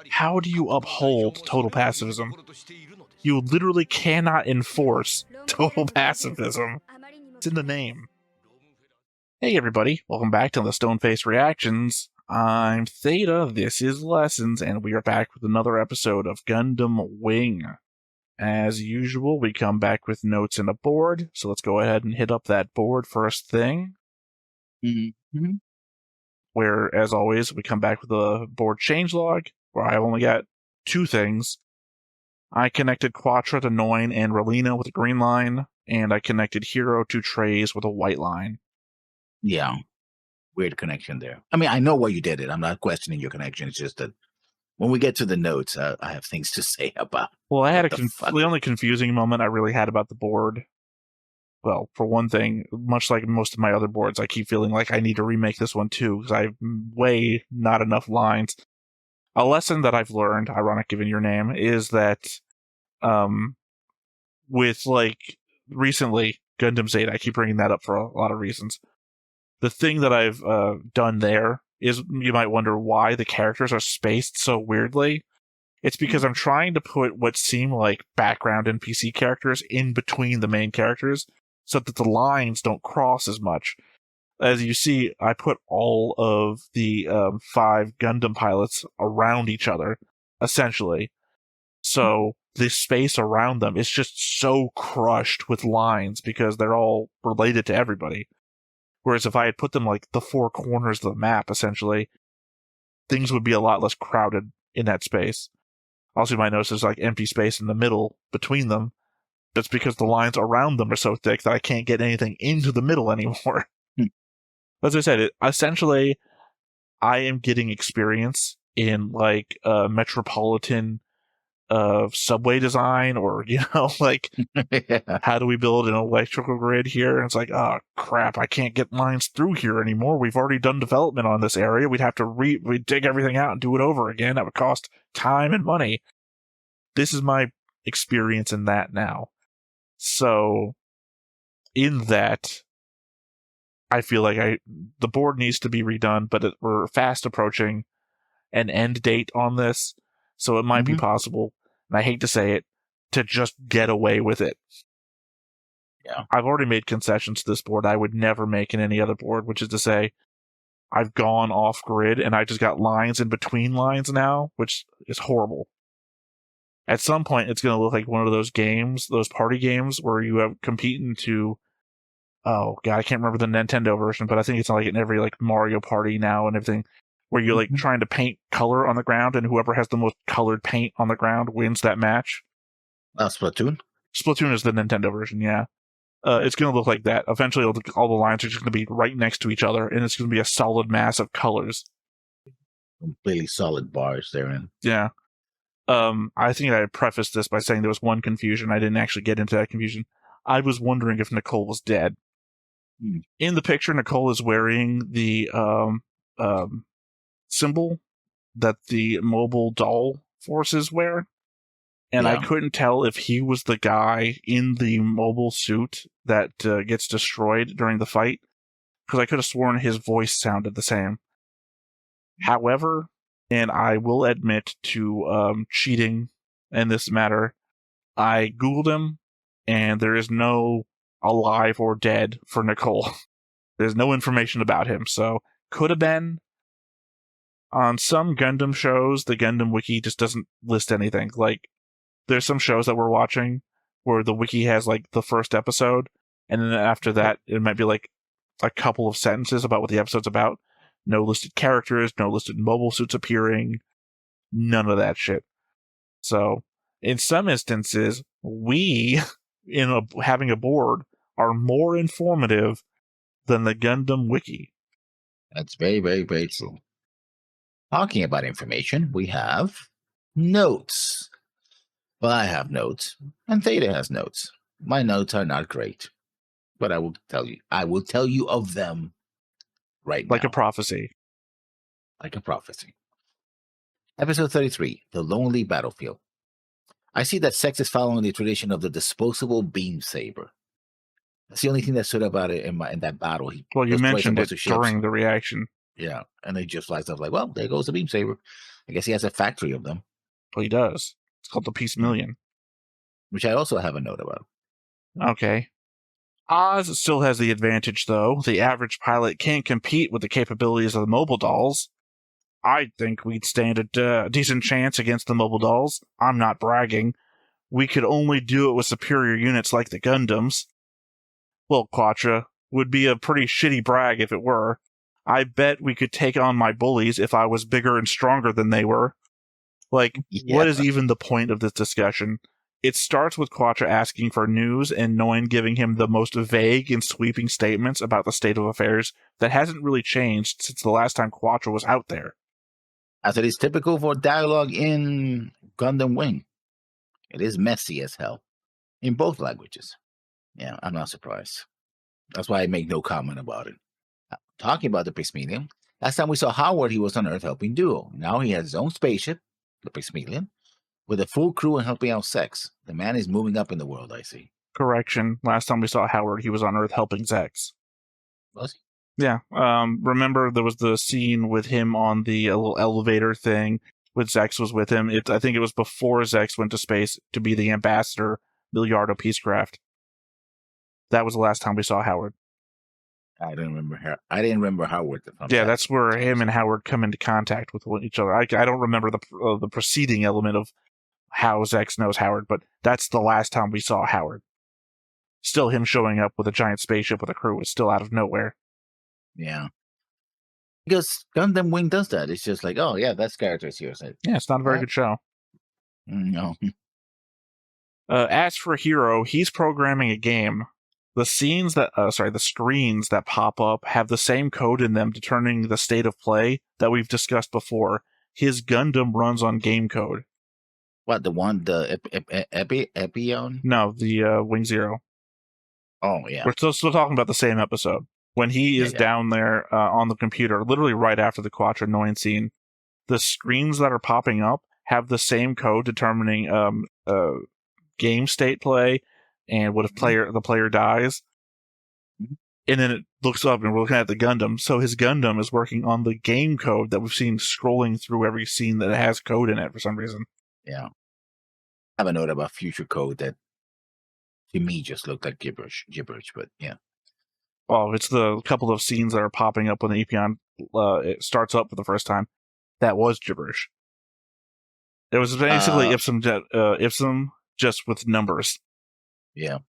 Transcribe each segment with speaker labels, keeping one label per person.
Speaker 1: How do you uphold total pacifism? You literally cannot enforce total pacifism. It's in the name. Hey everybody, welcome back to the Stoneface Reactions. I'm Theta, this is Lessons, and we are back with another episode of Gundam Wing. As usual, we come back with notes and a board, so let's go ahead and hit up that board first thing. Where, as always, we come back with a board changelog, where I only got two things. I connected Quattro to Noin and Relina with a green line, and I connected Hero to Trays with a white line.
Speaker 2: Yeah, weird connection there. I mean, I know why you did it. I'm not questioning your connection. It's just that when we get to the notes, I have things to say about.
Speaker 1: Well, I had the only confusing moment I really had about the board. Well, for one thing, much like most of my other boards, I keep feeling like I need to remake this one too, because I have way not enough lines. A lesson that I've learned, ironic given your name, is that with, like, recently, Gundam Zeta, I keep bringing that up for a lot of reasons. The thing that I've done there is, you might wonder why the characters are spaced so weirdly. It's because I'm trying to put what seem like background NPC characters in between the main characters, so that the lines don't cross as much. As you see, I put all of the 5 Gundam pilots around each other, essentially. So the space around them is just so crushed with lines because they're all related to everybody. Whereas if I had put them like the 4 corners of the map, essentially, things would be a lot less crowded in that space. Also, you might notice there's like empty space in the middle between them. That's because the lines around them are so thick that I can't get anything into the middle anymore. As I said, essentially, I am getting experience in like metropolitan subway design, or, you know, like, how do we build an electrical grid here? And it's like, oh crap, I can't get lines through here anymore. We've already done development on this area. We'd have to we'd dig everything out and do it over again. That would cost time and money. This is my experience in that now. So, in that, I feel like the board needs to be redone, but we're fast approaching an end date on this, so it might be possible, and I hate to say it, to just get away with it.
Speaker 2: Yeah.
Speaker 1: I've already made concessions to this board I would never make in any other board, which is to say, I've gone off-grid, and I just got lines in between lines now, which is horrible. At some point, it's going to look like one of those games, those party games, where you have competing to, oh god, I can't remember the Nintendo version, but I think it's like in every like Mario Party now and everything, where you're like trying to paint color on the ground, and whoever has the most colored paint on the ground wins that match.
Speaker 2: Splatoon?
Speaker 1: Splatoon is the Nintendo version, yeah. It's going to look like that. Eventually, all the lines are just going to be right next to each other, and it's going to be a solid mass of colors.
Speaker 2: Completely solid bars therein.
Speaker 1: Yeah. I think I prefaced this by saying there was one confusion. I didn't actually get into that confusion. I was wondering if Nicole was dead. In the picture, Nicole is wearing the symbol that the mobile doll forces wear. And I couldn't tell if he was the guy in the mobile suit that gets destroyed during the fight, because I could have sworn his voice sounded the same. However, and I will admit to cheating in this matter, I Googled him, and there is no alive or dead for Nicole. There's no information about him, so could have been. On some Gundam shows, the Gundam Wiki just doesn't list anything. Like, there's some shows that we're watching where the wiki has, like, the first episode, and then after that, it might be, like, a couple of sentences about what the episode's about. No listed characters, no listed mobile suits appearing, none of that shit. So, in some instances, we, having a board, are more informative than the Gundam Wiki.
Speaker 2: That's very, very, very true. Talking about information, we have notes. Well, I have notes, and Theta has notes. My notes are not great, but I will tell you of them right now.
Speaker 1: Like a prophecy.
Speaker 2: Like a prophecy. Episode 33, The Lonely Battlefield. I see that Sex is following the tradition of the disposable beam saber. That's the only thing that stood about it in that battle.
Speaker 1: Well, you mentioned it during the reaction.
Speaker 2: Yeah, and they just fly stuff like, well, there goes the beam saber. I guess he has a factory of them.
Speaker 1: Well, he does. It's called the Peace Million.
Speaker 2: Which I also have a note about.
Speaker 1: Okay. Oz still has the advantage, though. The average pilot can't compete with the capabilities of the mobile dolls. I think we'd stand a decent chance against the mobile dolls. I'm not bragging. We could only do it with superior units like the Gundams. Well, Quatra, would be a pretty shitty brag if it were. I bet we could take on my bullies if I was bigger and stronger than they were. Like,
Speaker 2: Yeah.
Speaker 1: what is even the point of this discussion? It starts with Quatra asking for news and Noin giving him the most vague and sweeping statements about the state of affairs that hasn't really changed since the last time Quatra was out there.
Speaker 2: As it is typical for dialogue in Gundam Wing. It is messy as hell in both languages. Yeah, I'm not surprised. That's why I make no comment about it. Talking about the Pixmelian, last time we saw Howard, he was on Earth helping Duo. Now he has his own spaceship, the Pixmelian, with a full crew and helping out Sex. The man is moving up in the world, I see.
Speaker 1: Correction, last time we saw Howard, he was on Earth helping Zex.
Speaker 2: Was he?
Speaker 1: Yeah, remember there was the scene with him on the little elevator thing with Zex was with him. I think it was before Zex went to space to be the ambassador, Milliardo Peacecraft. That was the last time we saw Howard.
Speaker 2: I didn't remember Howard.
Speaker 1: Yeah, that's where him and Howard come into contact with each other. I don't remember the preceding element of how Zex knows Howard, but that's the last time we saw Howard. Still, him showing up with a giant spaceship with a crew is still out of nowhere.
Speaker 2: Yeah. Because Gundam Wing does that. It's just like, oh, yeah, that's characters here. So,
Speaker 1: yeah, it's not a very good show.
Speaker 2: No.
Speaker 1: As for Hero, he's programming a game. The screens that pop up have the same code in them determining the state of play that we've discussed before. His Gundam runs on game code.
Speaker 2: What, the one, the epyon?
Speaker 1: No, the Wing Zero.
Speaker 2: Oh, yeah.
Speaker 1: We're still talking about the same episode. When he is down there on the computer, literally right after the Quatra Noin scene, the screens that are popping up have the same code determining game state play and what if the player dies.
Speaker 2: Mm-hmm.
Speaker 1: And then it looks up and we're looking at the Gundam. So his Gundam is working on the game code that we've seen scrolling through every scene that has code in it for some reason.
Speaker 2: Yeah. I have a note about future code that to me just looked like gibberish, but yeah.
Speaker 1: Well, it's the couple of scenes that are popping up when the epyon it starts up for the first time. That was gibberish. It was basically Ipsum just with numbers.
Speaker 2: Yeah.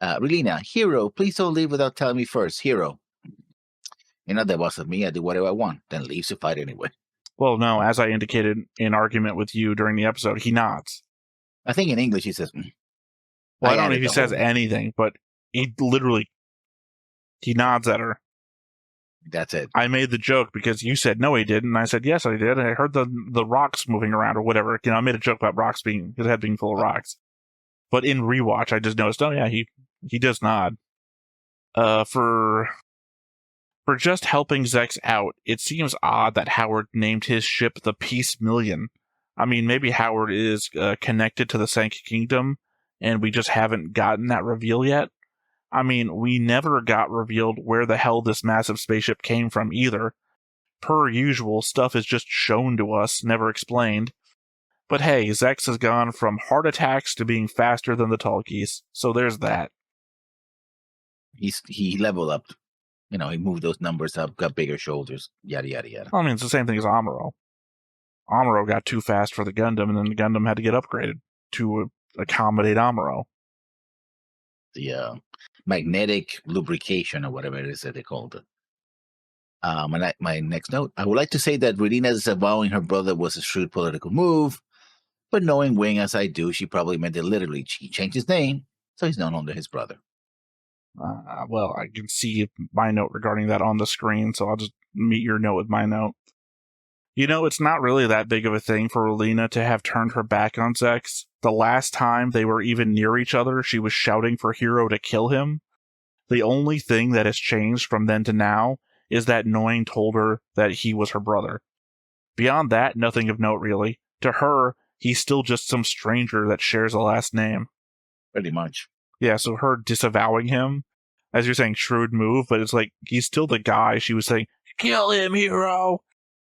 Speaker 2: Relina, Hero, please don't leave without telling me first. Hero. You're not the boss of me. I do whatever I want. Then leaves to fight anyway.
Speaker 1: Well, no, as I indicated in argument with you during the episode, he nods.
Speaker 2: I think in English he says,
Speaker 1: Well, I don't know if he says anything, but he literally, he nods at her.
Speaker 2: That's it.
Speaker 1: I made the joke because you said no, he didn't, and I said yes, I did. I heard the rocks moving around or whatever. I made a joke about his head being full of rocks. But in rewatch, I just noticed, oh yeah, he does nod. For just helping Zex out, it seems odd that Howard named his ship the Peace Million. I mean, maybe Howard is connected to the Sank Kingdom, and we just haven't gotten that reveal yet. I mean, we never got revealed where the hell this massive spaceship came from either. Per usual, stuff is just shown to us, never explained. But hey, Zex has gone from heart attacks to being faster than the Talkies, so there's that.
Speaker 2: He leveled up. He moved those numbers up, got bigger shoulders, yada, yada, yada.
Speaker 1: I mean, it's the same thing as Amuro. Amuro got too fast for the Gundam, and then the Gundam had to get upgraded to accommodate Amuro.
Speaker 2: The magnetic lubrication, or whatever it is that they called it. My next note, I would like to say that Relina disavowing her brother was a shrewd political move, but knowing Wing as I do, she probably meant it literally. She changed his name, so he's no longer his brother.
Speaker 1: Well, I can see my note regarding that on the screen, so I'll just meet your note with my note. It's not really that big of a thing for Relina to have turned her back on Zex. The last time they were even near each other, she was shouting for Hero to kill him. The only thing that has changed from then to now is that Noin told her that he was her brother. Beyond that, nothing of note really. To her, he's still just some stranger that shares a last name.
Speaker 2: Pretty much.
Speaker 1: Yeah, so her disavowing him, as you're saying, shrewd move, but it's like, he's still the guy she was saying, kill him, hero.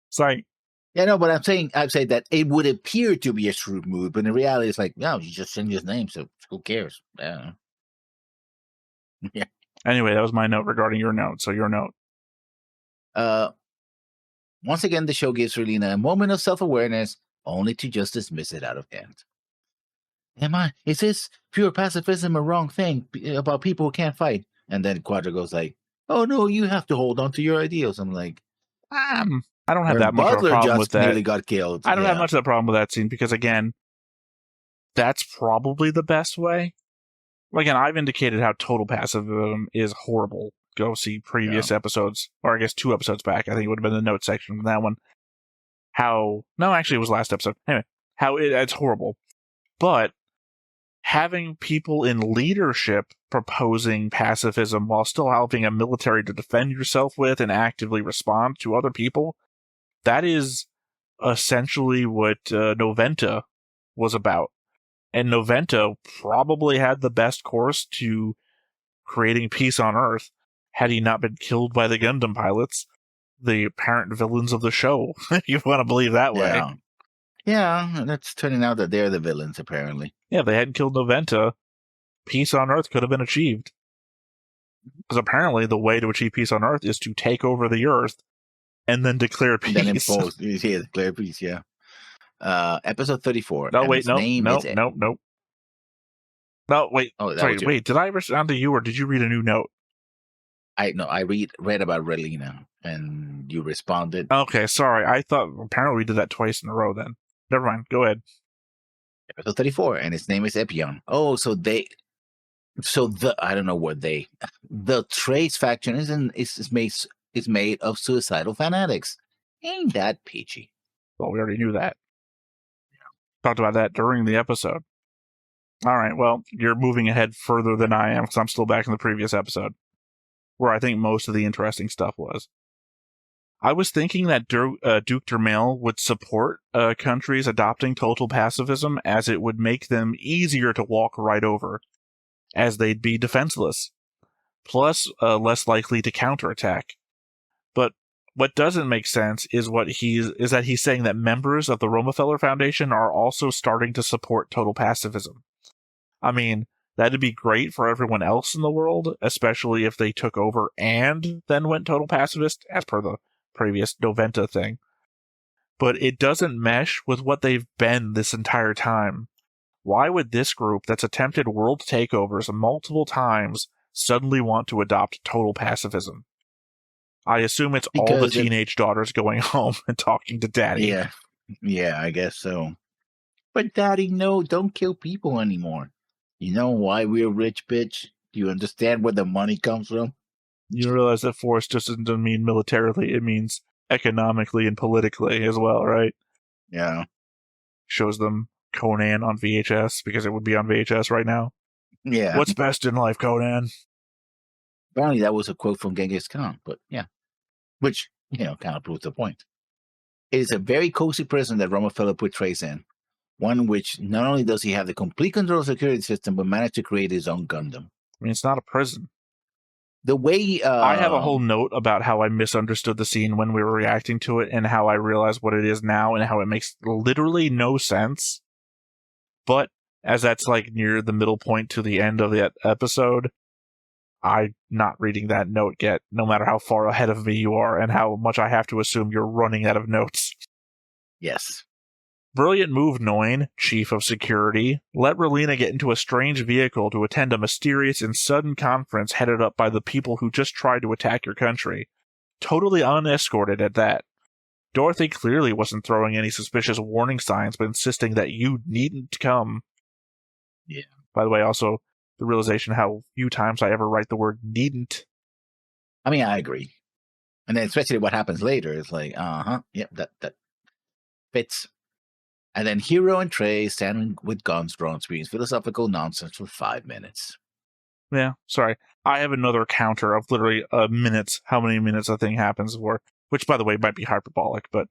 Speaker 1: It's like,
Speaker 2: Yeah, no, but I'm saying that it would appear to be a shrewd move, but in reality, it's like, no, you just changed his name, so who cares? Yeah.
Speaker 1: anyway, that was my note regarding your note. So your note.
Speaker 2: Once again, the show gives Relina a moment of self-awareness, only to just dismiss it out of hand. Is this pure pacifism a wrong thing about people who can't fight? And then Quadra goes like, oh no, you have to hold on to your ideals. I'm like,
Speaker 1: I don't have
Speaker 2: her
Speaker 1: that much of a
Speaker 2: butler
Speaker 1: problem with
Speaker 2: just
Speaker 1: that.
Speaker 2: nearly got killed.
Speaker 1: I don't have much of a problem with that scene because, again, that's probably the best way. Again, I've indicated how total pacifism is horrible. Go see previous episodes, or I guess 2 episodes back. I think it would have been the note section from that one. No, actually, it was last episode. Anyway, it's horrible. But having people in leadership proposing pacifism while still having a military to defend yourself with and actively respond to other people, that is essentially what Noventa was about. And Noventa probably had the best course to creating peace on Earth had he not been killed by the Gundam pilots, the apparent villains of the show, if you want to believe that way.
Speaker 2: Yeah, and it's turning out that they're the villains, apparently.
Speaker 1: Yeah, if they hadn't killed Noventa, peace on Earth could have been achieved. Because apparently the way to achieve peace on Earth is to take over the Earth and then declare peace.
Speaker 2: Then impose, declare peace, yeah. Episode 34.
Speaker 1: No, wait, nope. No, wait.
Speaker 2: Oh,
Speaker 1: sorry, wait, did I respond to you or did you read a new note?
Speaker 2: I read about Relina and you responded.
Speaker 1: Okay, sorry. I thought apparently we did that twice in a row then. Never mind. Go ahead.
Speaker 2: Episode 34, and its name is Epyon. Oh, the Trace faction is made of suicidal fanatics. Ain't that peachy?
Speaker 1: Well, we already knew that. Talked about that during the episode. All right, well, you're moving ahead further than I am because I'm still back in the previous episode, where I think most of the interesting stuff was. I was thinking that Duke Dermail would support countries adopting total pacifism as it would make them easier to walk right over, as they'd be defenseless, plus less likely to counterattack. But what doesn't make sense is that he's saying that members of the Romefeller Foundation are also starting to support total pacifism. I mean, that'd be great for everyone else in the world, especially if they took over and then went total pacifist, as per the previous Noventa thing. But it doesn't mesh with what they've been this entire time. Why would this group that's attempted world takeovers multiple times suddenly want to adopt total pacifism? I assume it's all the teenage daughters going home and talking to daddy.
Speaker 2: Yeah, I guess so. But daddy, no, don't kill people anymore. You know why we're rich, bitch? Do you understand where the money comes from?
Speaker 1: You realize that force just doesn't mean militarily, it means economically and politically as well, right?
Speaker 2: Yeah.
Speaker 1: Shows them Conan on VHS, because it would be on VHS right now.
Speaker 2: Yeah.
Speaker 1: What's best in life, Conan?
Speaker 2: Apparently that was a quote from Genghis Khan, but yeah. Which, kind of proves the point. It is a very cozy prison that Romefeller put Trace in. One which not only does he have the complete control of the security system, but managed to create his own Gundam.
Speaker 1: I mean, it's not a prison.
Speaker 2: The way
Speaker 1: I have a whole note about how I misunderstood the scene when we were reacting to it and how I realize what it is now and how it makes literally no sense. But as that's like near the middle point to the end of the episode, I'm not reading that note yet, no matter how far ahead of me you are and how much I have to assume you're running out of notes.
Speaker 2: Yes.
Speaker 1: Brilliant move, Noin, Chief of Security. Let Relina get into a strange vehicle to attend a mysterious and sudden conference headed up by the people who just tried to attack your country. Totally unescorted at that. Dorothy clearly wasn't throwing any suspicious warning signs, but insisting that you needn't come.
Speaker 2: Yeah.
Speaker 1: By the way, also, the realization how few times I ever write the word needn't.
Speaker 2: I mean, I agree. And then especially what happens later is like, yep, that fits. And then Hero and Trey, standing with guns drawn, speaking philosophical nonsense for 5 minutes.
Speaker 1: Yeah, sorry. I have another counter of literally minutes, how many minutes a thing happens for, which, by the way, might be hyperbolic, but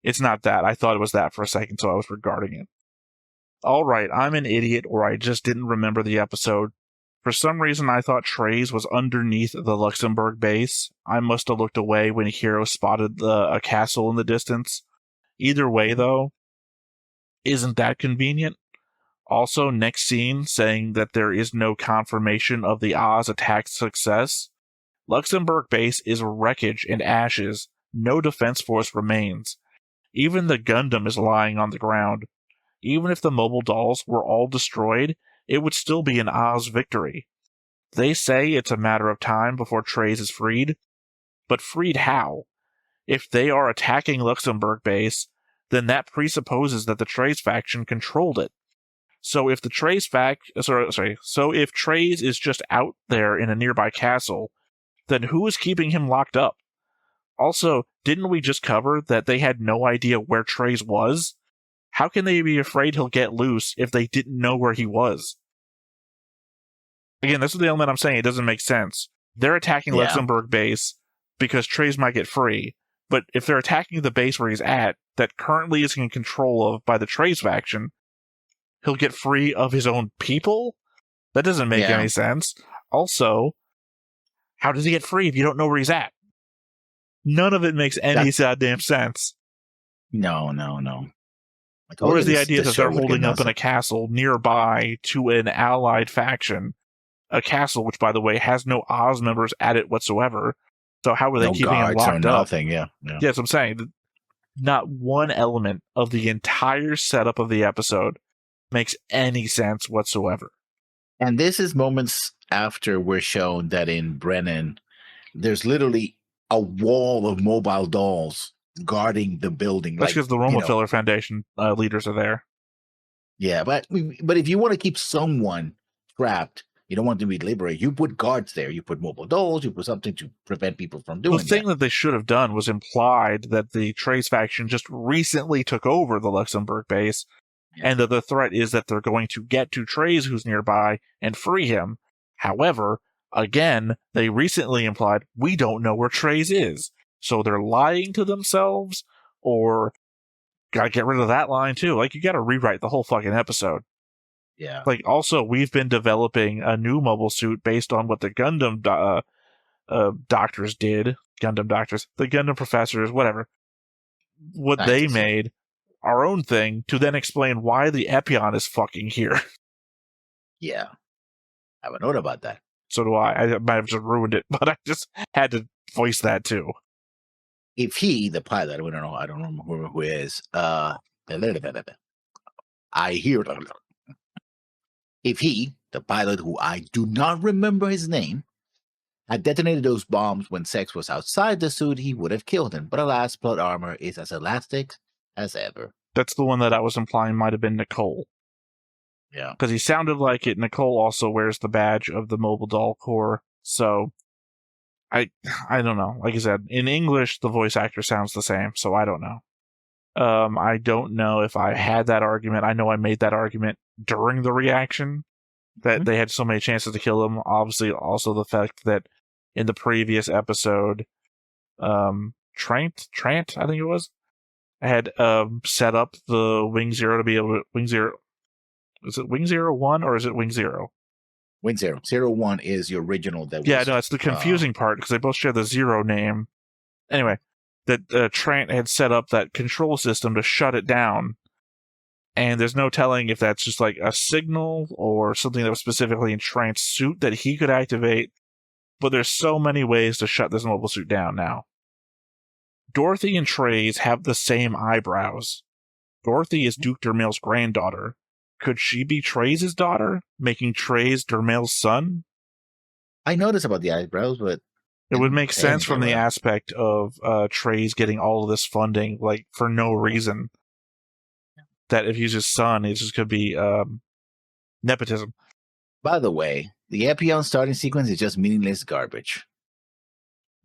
Speaker 1: it's not that. I thought it was that for a second, so I was regarding it. All right, I'm an idiot, or I just didn't remember the episode. For some reason, I thought Trey's was underneath the Luxembourg base. I must have looked away when Hiro spotted a castle in the distance. Either way, though, isn't that convenient? Also, next scene saying that there is no confirmation of the Oz attack's success. Luxembourg base is wreckage and ashes. No defense force remains. Even the Gundam is lying on the ground. Even if the mobile dolls were all destroyed, it would still be an Oz victory. They say it's a matter of time before Trey's is freed. But freed how? If they are attacking Luxembourg base, then that presupposes that the Trey's faction controlled it. So if the Trey's if Trey's is just out there in a nearby castle, then who is keeping him locked up? Also, didn't we just cover that they had no idea where Trey's was? How can they be afraid he'll get loose if they didn't know where he was? Again, this is the element I'm saying. It doesn't make sense. They're attacking Luxembourg base because Trey's might get free. But if they're attacking the base where he's at, that currently is in control of by the Trey's faction, he'll get free of his own people? That doesn't make any sense. Also, how does he get free if you don't know where he's at? None of it makes any goddamn sense.
Speaker 2: No.
Speaker 1: Or is the idea that they're holding up in a castle nearby to an allied faction? A castle, which, by the way, has no Oz members at it whatsoever. So how are they keeping him locked up?
Speaker 2: Nothing, yeah,
Speaker 1: that's what I'm saying. Not one element of the entire setup of the episode makes any sense whatsoever.
Speaker 2: And this is moments after we're shown that in Brennan, there's literally a wall of mobile dolls guarding the building.
Speaker 1: That's because the Roma Filler Foundation leaders are there.
Speaker 2: Yeah, but if you want to keep someone trapped, you don't want them to be liberated, you put guards there. You put mobile dolls, you put something to prevent people from doing that.
Speaker 1: The thing that they should have done was implied that the Trey's faction just recently took over the Luxembourg base, and that the threat is that they're going to get to Trey's, who's nearby, and free him. However, again, they recently implied, we don't know where Trey's is. So they're lying to themselves, or gotta get rid of that line too. Like, you gotta rewrite the whole fucking episode.
Speaker 2: Yeah.
Speaker 1: Like, also, we've been developing a new mobile suit based on what the Gundam doctors did. Gundam doctors. The Gundam professors, whatever. What they made, our own thing, to then explain why the epyon is fucking here.
Speaker 2: Yeah. I have a note about that.
Speaker 1: So do I. I might have just ruined it, but I just had to voice that too.
Speaker 2: If he, the pilot, I don't remember who he is. If he, the pilot, who I do not remember his name, had detonated those bombs when Sex was outside the suit, he would have killed him. But alas, plot armor is as elastic as ever.
Speaker 1: That's the one that I was implying might have been Nicole.
Speaker 2: Yeah.
Speaker 1: Because he sounded like it. Nicole also wears the badge of the Mobile Doll Corps. So, I don't know. Like I said, in English, the voice actor sounds the same, so I don't know. I don't know if I had that argument. I know I made that argument during the reaction, that they had so many chances to kill him. Obviously, also the fact that in the previous episode, Trant, I think it was, had set up the Wing Zero to be able to... Wing Zero... Is it Wing 01 or is it Wing 0?
Speaker 2: Wing 0. 01 is the original that was...
Speaker 1: Yeah, no, it's the confusing part, because they both share the Zero name. Anyway, that Trant had set up that control system to shut it down. And there's no telling if that's just like a signal or something that was specifically in Trant's suit that he could activate. But there's so many ways to shut this mobile suit down now. Dorothy and Trey's have the same eyebrows. Dorothy is Duke Dermail's granddaughter. Could she be Trey's daughter, making Trey's Dermail's son?
Speaker 2: I noticed about the eyebrows, but...
Speaker 1: It would make sense from the aspect of Trey's getting all of this funding, like, for no reason. That if he's his son, it just could be nepotism.
Speaker 2: By the way, the epyon starting sequence is just meaningless garbage.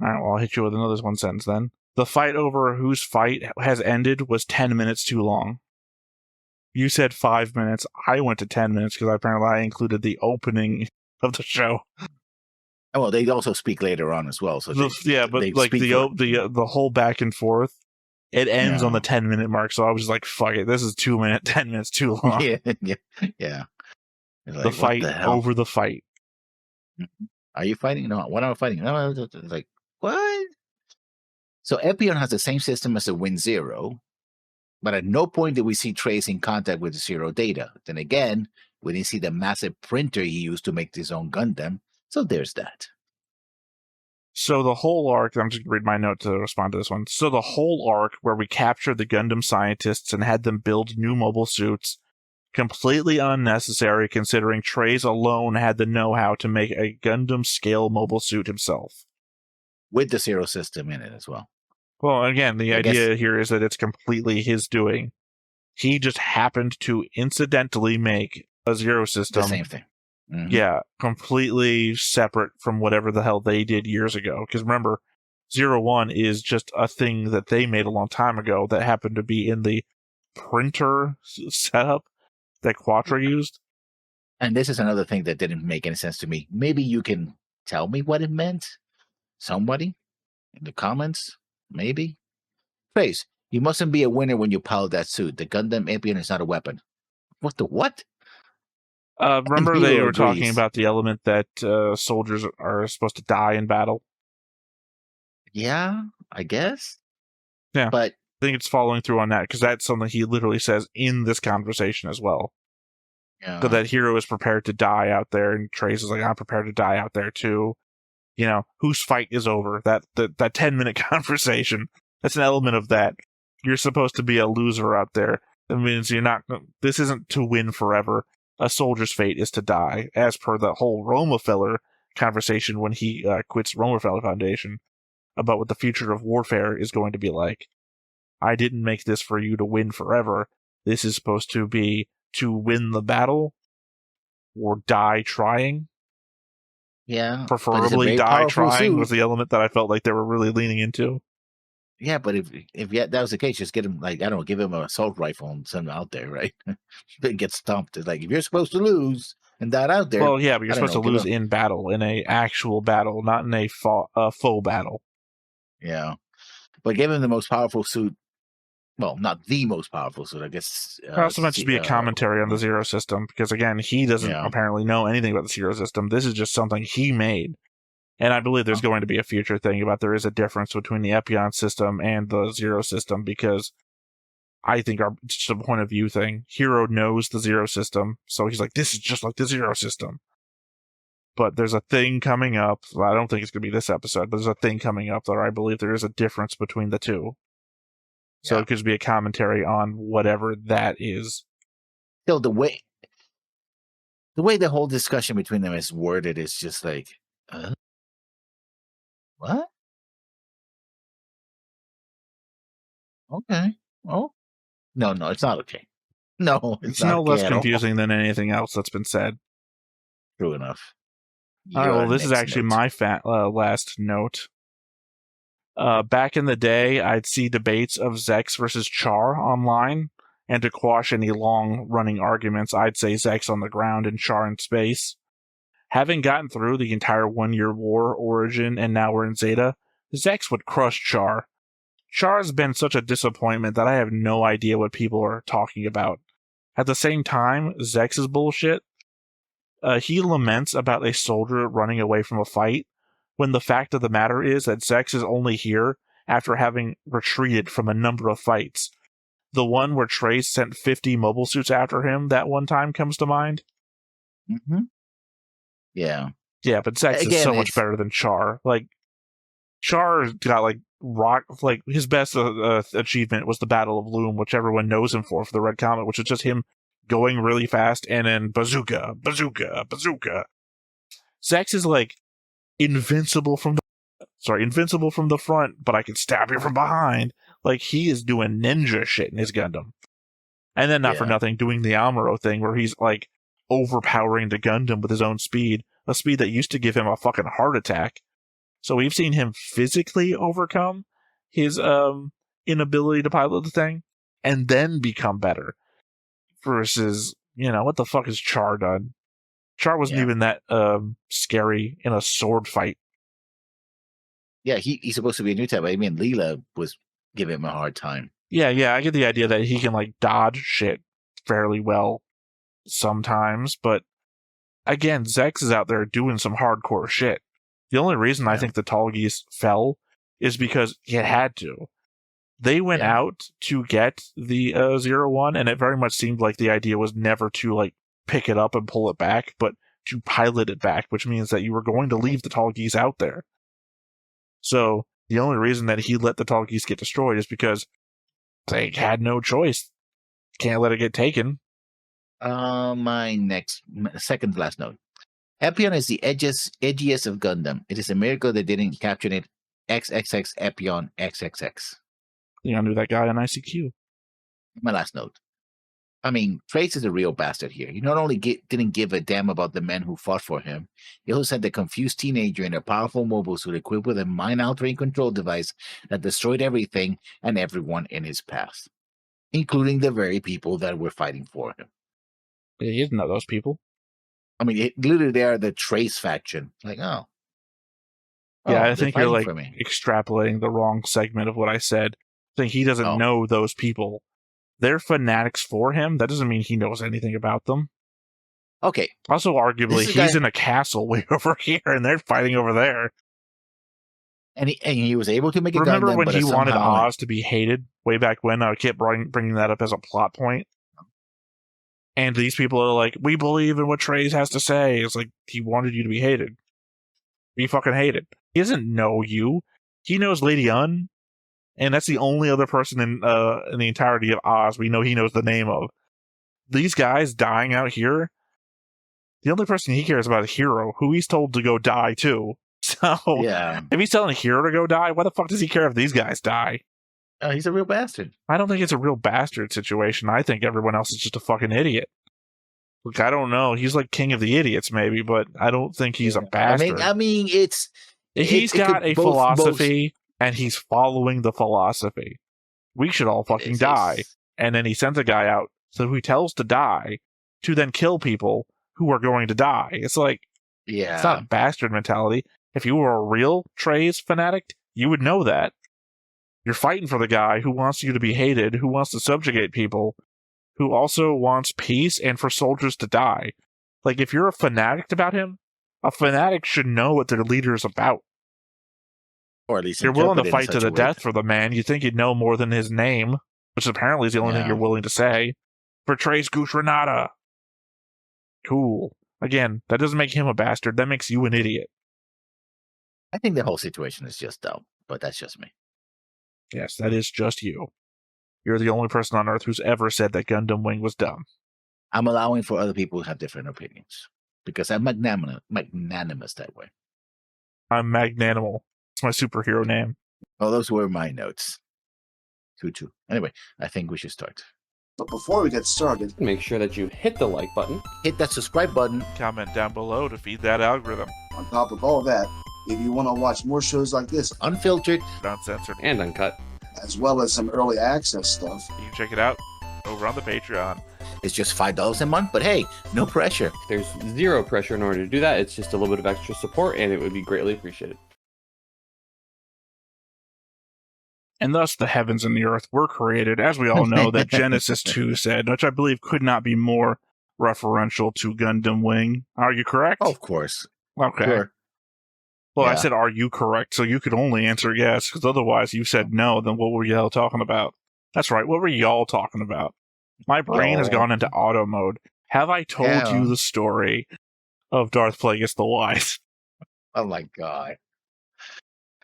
Speaker 1: Alright, well, I'll hit you with another one sentence then. The fight over whose fight has ended was 10 minutes too long. You said 5 minutes. I went to 10 minutes because apparently I included the opening of the show.
Speaker 2: Oh, well, they also speak later on as well. So
Speaker 1: the whole back and forth, it ends on the 10-minute mark. So I was just like, "Fuck it, this is 10 minutes too long."
Speaker 2: Yeah.
Speaker 1: Like, the fight over the fight.
Speaker 2: Mhm. Are you fighting? No. What am I fighting? No, it's like, what? So Epyon has the same system as the Win Zero, but at no point did we see Trace in contact with the Zero data. Then again, we didn't see the massive printer he used to make his own Gundam. So there's that.
Speaker 1: So the whole arc, I'm just going to read my note to respond to this one. So the whole arc where we captured the Gundam scientists and had them build new mobile suits, completely unnecessary considering Trace alone had the know-how to make a Gundam scale mobile suit himself.
Speaker 2: With the Zero system in it as well.
Speaker 1: Well, again, the
Speaker 2: I
Speaker 1: idea here is that it's completely his doing. He just happened to incidentally make a Zero system.
Speaker 2: The same thing. Mm-hmm.
Speaker 1: Yeah, completely separate from whatever the hell they did years ago. Because remember, 01 is just a thing that they made a long time ago that happened to be in the printer setup that Quattro used.
Speaker 2: And this is another thing that didn't make any sense to me. Maybe you can tell me what it meant? Somebody? In the comments? Maybe? Trace, you mustn't be a winner when you pilot that suit. The Gundam Epyon is not a weapon. What the what?
Speaker 1: Remember
Speaker 2: Hero
Speaker 1: they were
Speaker 2: agrees.
Speaker 1: talking about the element that soldiers are supposed to die in battle?
Speaker 2: Yeah, I guess.
Speaker 1: Yeah.
Speaker 2: But
Speaker 1: I think it's following through on that, because that's something he literally says in this conversation as well. So that Hero is prepared to die out there, and Trace is like, I'm prepared to die out there too. You know, whose fight is over? That 10-minute conversation. That's an element of that. You're supposed to be a loser out there. That means you're not. This isn't to win forever. A soldier's fate is to die, as per the whole Romefeller conversation when he quits Romefeller Foundation about what the future of warfare is going to be like. I didn't make this for you to win forever. This is supposed to be to win the battle or die trying.
Speaker 2: Yeah,
Speaker 1: Preferably die trying was the element that I felt like they were really leaning into.
Speaker 2: Yeah, but if that was the case, just get him, like, I don't know, give him an assault rifle and send him out there, right? Then get stumped. It's like, if you're supposed to lose and die out there.
Speaker 1: Well, yeah, but you're supposed to lose in battle, in a actual battle, not in a faux battle.
Speaker 2: Yeah, but give him the most powerful suit. Well, not the most powerful suit, I guess.
Speaker 1: It also meant to be a commentary on the Zero system, because again, he doesn't apparently know anything about the Zero system. This is just something he made. And I believe there's going to be a future thing about there is a difference between the epyon system and the Zero system, because I think it's just a point of view thing. Hero knows the Zero system, so he's like, this is just like the Zero system. But there's a thing coming up. I don't think it's going to be this episode, but there's a thing coming up that I believe there is a difference between the two. So it could be a commentary on whatever that is.
Speaker 2: So the way the whole discussion between them is worded is just like, what? Okay. Oh, no, it's not okay. No,
Speaker 1: it's no less confusing than anything else that's been said.
Speaker 2: True enough.
Speaker 1: All right, well, this is actually my last note. Back in the day, I'd see debates of Zex versus Char online, and to quash any long-running arguments, I'd say Zex on the ground and Char in space. Having gotten through the entire 1-year war origin, and now we're in Zeta, Zex would crush Char. Char's been such a disappointment that I have no idea what people are talking about. At the same time, Zex is bullshit. He laments about a soldier running away from a fight, when the fact of the matter is that Zex is only here after having retreated from a number of fights. The one where Trace sent 50 mobile suits after him that one time comes to mind.
Speaker 2: Mm-hmm. Yeah.
Speaker 1: Yeah, but Zex is so much better than Char. Like, Char got, like, his best achievement was the Battle of Loom, which everyone knows him for the Red Comet, which is just him going really fast and then bazooka, bazooka, bazooka. Zex is, like, invincible from the front, but I can stab you from behind. Like, he is doing ninja shit in his Gundam. And then, not for nothing, doing the Amuro thing where he's, like, overpowering the Gundam with his own speed, a speed that used to give him a fucking heart attack. So we've seen him physically overcome his inability to pilot the thing, and then become better. Versus, what the fuck has Char done? Char wasn't even that scary in a sword fight.
Speaker 2: Yeah, he's supposed to be a new type. I mean, Leela was giving him a hard time.
Speaker 1: Yeah, I get the idea that he can, like, dodge shit fairly well sometimes, but again, Zex is out there doing some hardcore shit. The only reason I think the Tallgeese fell is because it had to. They went out to get the 01, and it very much seemed like the idea was never to like pick it up and pull it back, but to pilot it back, which means that you were going to leave the Tallgeese out there. So the only reason that he let the Tallgeese get destroyed is because they had no choice. Can't let it get taken.
Speaker 2: My second to last note. Epyon is the edgiest of Gundam. It is a miracle they didn't capture it XXX Epyon XXX.
Speaker 1: You know, I knew that guy on ICQ.
Speaker 2: My last note. I mean, Trace is a real bastard here. He not only didn't give a damn about the men who fought for him, he also sent a confused teenager in a powerful mobile suit equipped with a mind-altering control device that destroyed everything and everyone in his path, including the very people that were fighting for him.
Speaker 1: He didn't know those people.
Speaker 2: I mean, literally, they are the Trace faction. Like,
Speaker 1: yeah, I think you're like extrapolating the wrong segment of what I said. I think he doesn't know those people. They're fanatics for him. That doesn't mean he knows anything about them.
Speaker 2: Okay.
Speaker 1: Also, arguably, he's in a castle way over here, and they're fighting over there.
Speaker 2: And he was able to make it.
Speaker 1: Remember when he wanted Oz to be hated way back when? I kept bringing that up as a plot point. And these people are like, we believe in what Trace has to say. It's like, he wanted you to be hated. Be fucking hated. He doesn't know you. He knows Lady Un, and that's the only other person in the entirety of Oz we know he knows the name of. These guys dying out here, the only person he cares about is Hero, who he's told to go die too. So, if he's telling Hero to go die, why the fuck does he care if these guys die?
Speaker 2: He's a real bastard.
Speaker 1: I don't think it's a real bastard situation. I think everyone else is just a fucking idiot. Look, I don't know. He's like king of the idiots, maybe, but I don't think he's a bastard.
Speaker 2: I mean,
Speaker 1: he's got a philosophy, and he's following the philosophy. We should all fucking die. And then he sends a guy out, so he tells to die, to then kill people who are going to die. It's like, it's not a bastard mentality. If you were a real Trace fanatic, you would know that. You're fighting for the guy who wants you to be hated, who wants to subjugate people, who also wants peace and for soldiers to die. Like, if you're a fanatic about him, a fanatic should know what their leader is about.
Speaker 2: Or at least
Speaker 1: you're willing to fight to the death for the man. You think you'd know more than his name, which apparently is the only thing you're willing to say. For Trace Goose Renata. Cool. Again, that doesn't make him a bastard. That makes you an idiot.
Speaker 2: I think the whole situation is just dumb, but that's just me.
Speaker 1: Yes, that is just you. You're the only person on Earth who's ever said that Gundam Wing was dumb.
Speaker 2: I'm allowing for other people who have different opinions, because I'm magnanimous that way.
Speaker 1: I'm Magnanimal. It's my superhero name.
Speaker 2: Well, those were my notes. Tutu. Anyway, I think we should start.
Speaker 3: But before we get started,
Speaker 4: make sure that you hit the like button,
Speaker 2: hit that subscribe button,
Speaker 1: comment down below to feed that algorithm.
Speaker 3: On top of all that, if you want to watch more shows like this,
Speaker 2: unfiltered,
Speaker 1: uncensored,
Speaker 4: and uncut,
Speaker 3: as well as some early access stuff,
Speaker 1: you can check it out over on the Patreon.
Speaker 2: It's just $5 a month, but hey, no pressure.
Speaker 4: There's zero pressure in order to do that. It's just a little bit of extra support, and it would be greatly appreciated.
Speaker 1: And thus the heavens and the earth were created, as we all know, that Genesis 2 said, which I believe could not be more referential to Gundam Wing. Are you correct?
Speaker 2: Oh, of course.
Speaker 1: Okay.
Speaker 2: Sure.
Speaker 1: Well, I said, are you correct? So you could only answer yes, because otherwise you said no, then what were y'all talking about? That's right, what were y'all talking about? My brain has gone into auto mode. Have I told you the story of Darth Plagueis the Wise?
Speaker 2: Oh my god.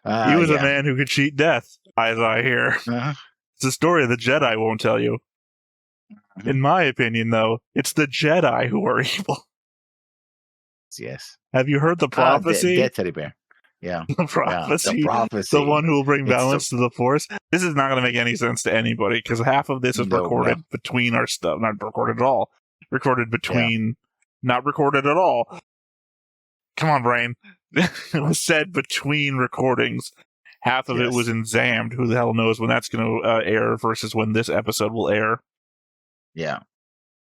Speaker 1: He was a man who could cheat death, as I hear. It's the story of the Jedi won't tell you. In my opinion, though, it's the Jedi who are evil.
Speaker 2: Yes.
Speaker 1: Have you heard the prophecy?
Speaker 2: Dead teddy bear. Yeah.
Speaker 1: The prophecy.
Speaker 2: The prophecy.
Speaker 1: The one who will bring balance to the Force. This is not going to make any sense to anybody, because half of this is recorded between our stuff. Not recorded at all. Recorded between... Not recorded at all. Come on, brain. It was said between recordings. Half of it was in Zammed. Who the hell knows when that's going to air versus when this episode will air.
Speaker 2: Yeah.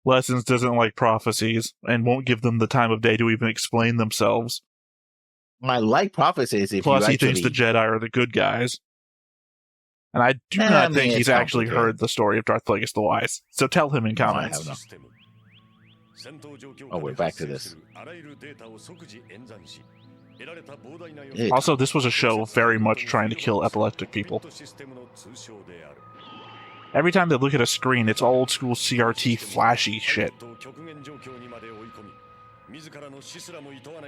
Speaker 1: Lessons doesn't like prophecies and won't give them the time of day to even explain themselves.
Speaker 2: I like prophecies.
Speaker 1: Plus, he thinks the Jedi are the good guys. And I do not think he's actually heard the story of Darth Plagueis the Wise. So tell him in comments.
Speaker 2: Oh, we're back to this.
Speaker 1: Also, this was a show very much trying to kill epileptic people. Every time they look at a screen, it's old school CRT flashy shit.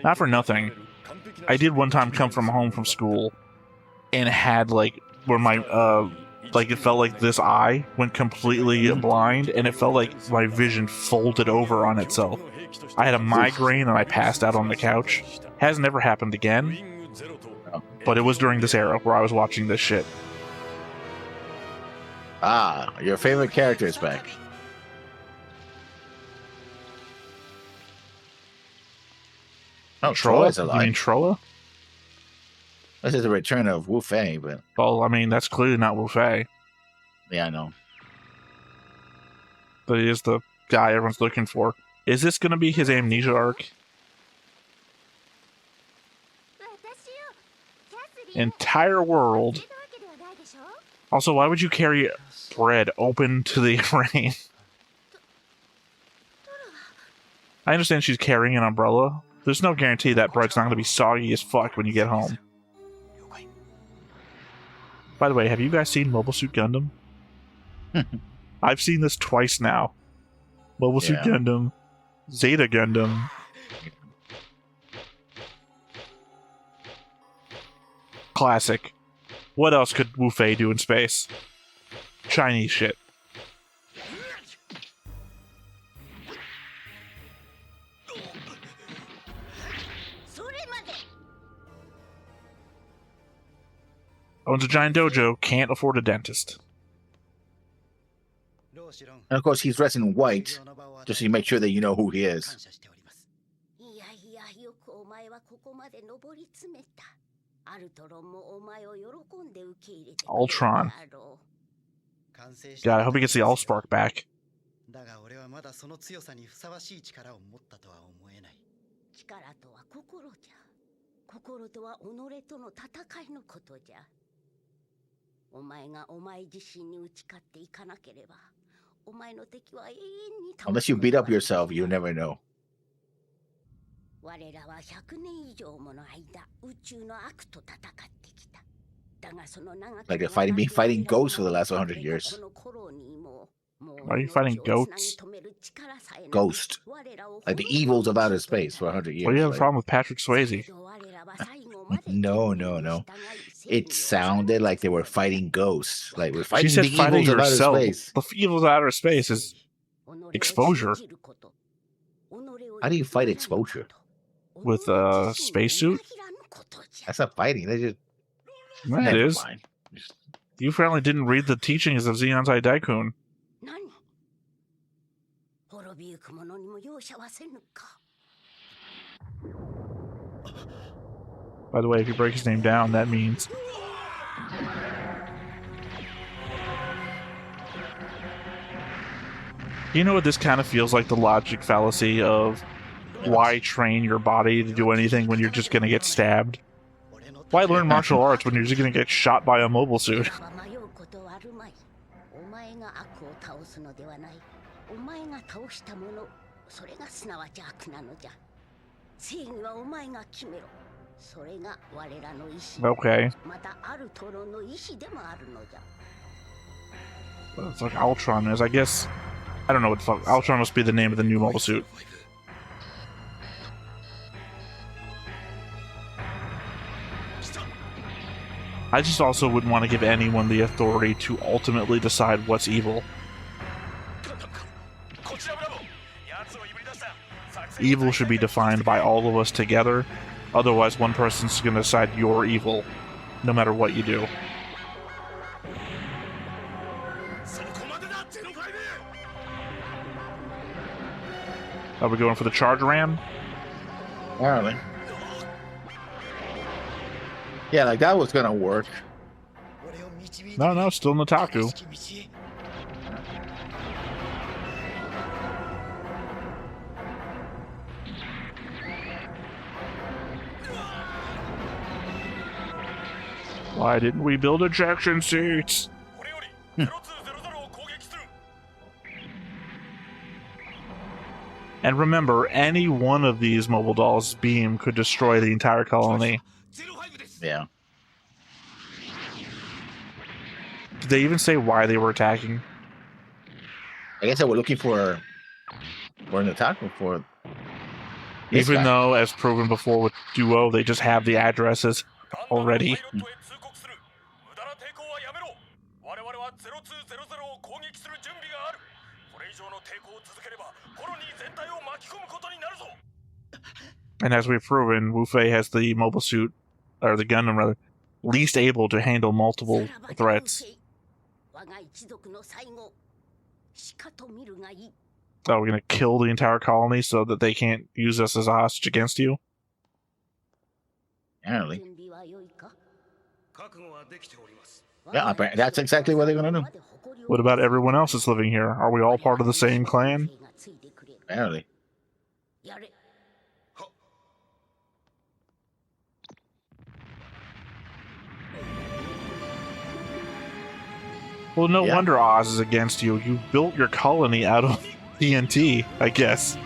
Speaker 1: Not for nothing, I did one time come from home from school and had like where my like it felt like this eye went completely blind and it felt like my vision folded over on itself. I had a migraine and I passed out on the couch. Has never happened again, but it was during this era where I was watching this shit.
Speaker 2: Ah, your favorite character is back. Oh, Troa's alive.
Speaker 1: You mean Troa?
Speaker 2: This is the return of Wu Fei, but
Speaker 1: Well, I mean, that's clearly not Wu Fei.
Speaker 2: yeah, I know.
Speaker 1: But he is the guy everyone's looking for. Is this going to be his amnesia arc? Entire world. Also, why would you carry bread open to the rain? I understand she's carrying an umbrella. There's no guarantee that bread's not going to be soggy as fuck when you get home. By the way, have you guys seen Mobile Suit Gundam? I've seen this twice now. Mobile Suit Gundam, Zeta Gundam. Classic. What else could Wu Fei do in space? Chinese shit. Owns a giant dojo, can't afford a dentist.
Speaker 2: And of course, he's dressed in white just to make sure that you know who he is.
Speaker 1: Ultron. God, I hope he gets the Allspark back.
Speaker 2: Unless you beat up yourself, you'll never know. Like they're fighting ghosts for the last 100 years.
Speaker 1: Why are you fighting goats?
Speaker 2: Ghost. Like the evils of outer space for 100 years.
Speaker 1: What do you have a problem with Patrick Swayze?
Speaker 2: No. It sounded like they were fighting ghosts. Like we're fighting
Speaker 1: She said
Speaker 2: the
Speaker 1: fighting
Speaker 2: evils of outer
Speaker 1: yourself.
Speaker 2: space.
Speaker 1: The evils of outer space is exposure.
Speaker 2: How do you fight exposure?
Speaker 1: With a spacesuit?
Speaker 2: That's not fighting. They just
Speaker 1: Yeah, it
Speaker 2: never
Speaker 1: is.
Speaker 2: mind.
Speaker 1: You apparently didn't read the teachings of Xeonzai Daikun. By the way, if you break his name down, that means... You know what this kind of feels like? The logic fallacy of why train your body to do anything when you're just going to get stabbed? Why learn martial arts when you're just going to get shot by a mobile suit? Okay. Well, it's like Ultron is, I guess. I don't know what the fuck. Ultron must be the name of the new mobile suit. I just also wouldn't want to give anyone the authority to ultimately decide what's evil. Evil should be defined by all of us together. Otherwise, one person's going to decide you're evil, no matter what you do. Are we going for the charge ram?
Speaker 2: Apparently. Yeah, like that was gonna work.
Speaker 1: No, still Nataku. Why didn't we build ejection seats? And remember, any one of these mobile dolls' beam could destroy the entire colony.
Speaker 2: Yeah.
Speaker 1: Did they even say why they were attacking?
Speaker 2: I guess they were looking for an attack for this
Speaker 1: Even
Speaker 2: guy.
Speaker 1: though, as proven before with Duo, they just have the addresses already. And as we've proven, Wu Fei has the mobile suit, or the Gundam rather, least able to handle multiple threats. So we're gonna kill the entire colony so that they can't use us as a hostage against you?
Speaker 2: Apparently. Yeah, that's exactly what they're gonna do.
Speaker 1: What about everyone else that's living here? Are we all part of the same clan?
Speaker 2: Apparently.
Speaker 1: Well, no
Speaker 2: Yeah.
Speaker 1: wonder Oz is against you. You built your colony out of TNT, I guess.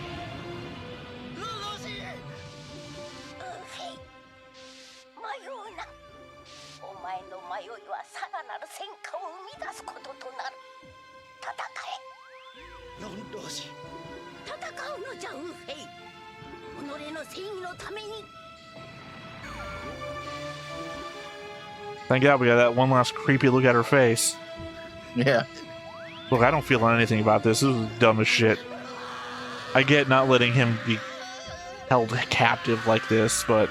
Speaker 1: Thank God we got that one last creepy look at her face.
Speaker 2: Yeah.
Speaker 1: Look, I don't feel anything about this. This is dumb as shit. I get not letting him be held captive like this, but...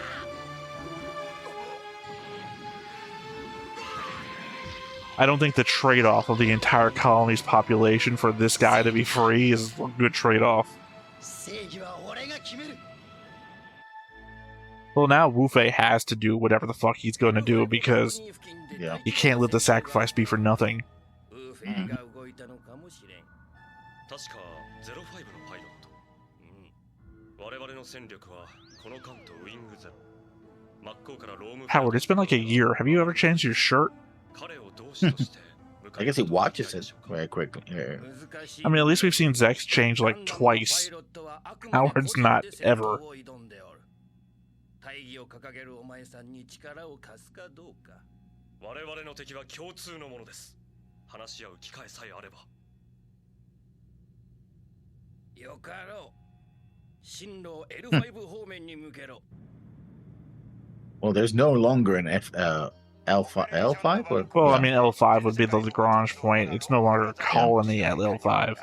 Speaker 1: I don't think the trade-off of the entire colony's population for this guy to be free is a good trade-off. Well, now Wu Fei has to do whatever the fuck he's going to do because
Speaker 2: Yeah.
Speaker 1: he can't let the sacrifice be for nothing. Howard, it's been like a year. Have you ever changed your shirt?
Speaker 2: I guess he watches it very quickly. Yeah.
Speaker 1: I mean, at least we've seen Zex change like twice. Howard's not ever.
Speaker 2: Well, there's no longer an L5 or
Speaker 1: Well,
Speaker 2: yeah.
Speaker 1: I mean, L5 would be the Lagrange point. It's no longer a colony at L5.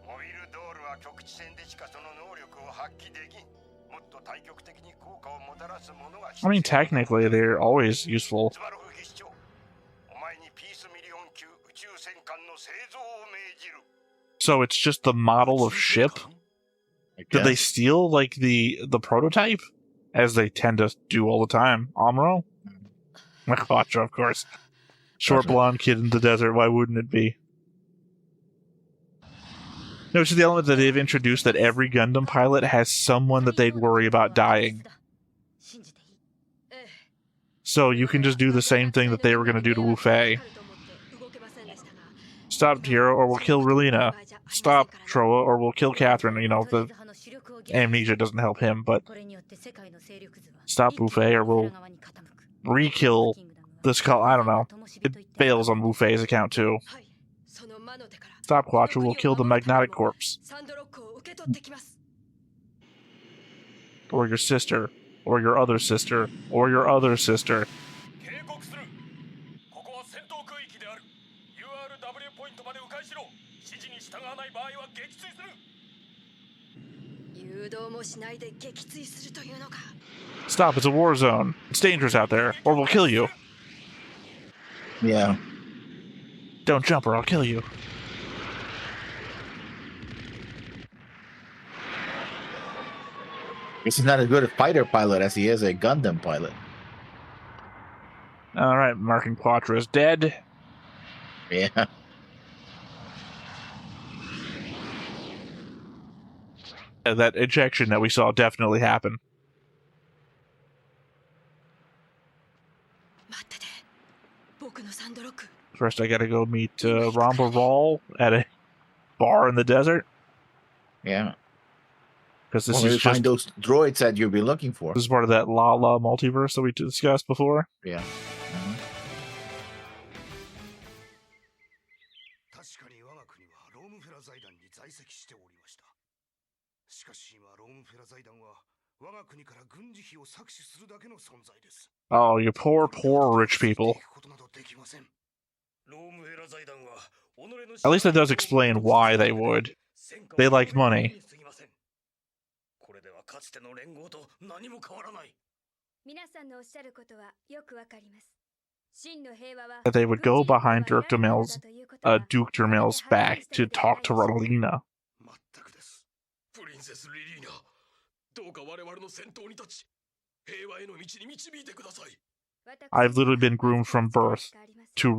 Speaker 5: モビルドールは局地戦でしかその能力を発揮できん。もっと対極的に効果をもたらすものが必
Speaker 1: I
Speaker 5: 要
Speaker 1: mean, technically, they're always useful.
Speaker 5: ズバロフ技師長、お前にピースミリオン級宇宙戦艦の製造を命じる。
Speaker 1: So it's just the model of ship?
Speaker 2: I
Speaker 1: Did they
Speaker 2: guess.
Speaker 1: steal, like, the prototype? As they tend to do all the time. Amuro? Quattro, of course. Short
Speaker 2: Gotcha.
Speaker 1: blonde kid in the desert, why wouldn't it be? No, it's just the element that they've introduced that every Gundam pilot has someone that they'd worry about dying. So you can just do the same thing that they were going to do to Wu Fei. Stop Hero or we'll kill Relina. Stop Troa or we'll kill Catherine. You know, the amnesia doesn't help him, but stop Wu Fei or we'll re-kill this call. I don't know. It fails on Wu Fei's account too. Stop Quattro will kill the magnetic corpse. Or your sister. Or your other sister. Or your other sister.
Speaker 5: 警告する。ここは戦闘区域である。URW ポイントまで迂回しろ。指示に従わない場合は撃墜する。
Speaker 6: 誘導もしないで撃墜するというのか。
Speaker 1: Stop, it's a war zone. It's dangerous out there. Or we'll kill you.
Speaker 2: Yeah.
Speaker 1: Don't jump or I'll kill you.
Speaker 2: Guess he's not as good a fighter pilot as he is a Gundam pilot.
Speaker 1: Alright, marking Quattro is dead.
Speaker 2: Yeah.
Speaker 1: that ejection that we saw definitely happen.
Speaker 6: 待ってて僕のサンドロック
Speaker 1: First, I gotta go meet Ramba Rawl at a bar in the desert.
Speaker 2: Yeah.
Speaker 1: Because this
Speaker 2: Well,
Speaker 1: is
Speaker 2: maybe
Speaker 1: just
Speaker 2: find those droids that you'll be looking for.
Speaker 1: this is part of that Lala multiverse that we discussed before.
Speaker 2: Yeah.
Speaker 5: 確かに我が国はロームフェラ財団に在籍しておりました。しかし今ロームフェラ財団は我が国から軍事費を搾取するだけの存在です。
Speaker 1: Oh, you poor, poor rich people. At least that does explain why they would. They like money.
Speaker 5: これではかつての連合と何も変わらない。
Speaker 6: 皆さんのおっしゃることはよくわかります。真の平和は
Speaker 1: That they would go behind Duke Dermill's back to talk to Rodolina.
Speaker 5: 全くです。プリンセスリリーナ、どうか我々の先頭に立ち、平和への道に導いてください。
Speaker 1: I've literally been groomed from birth to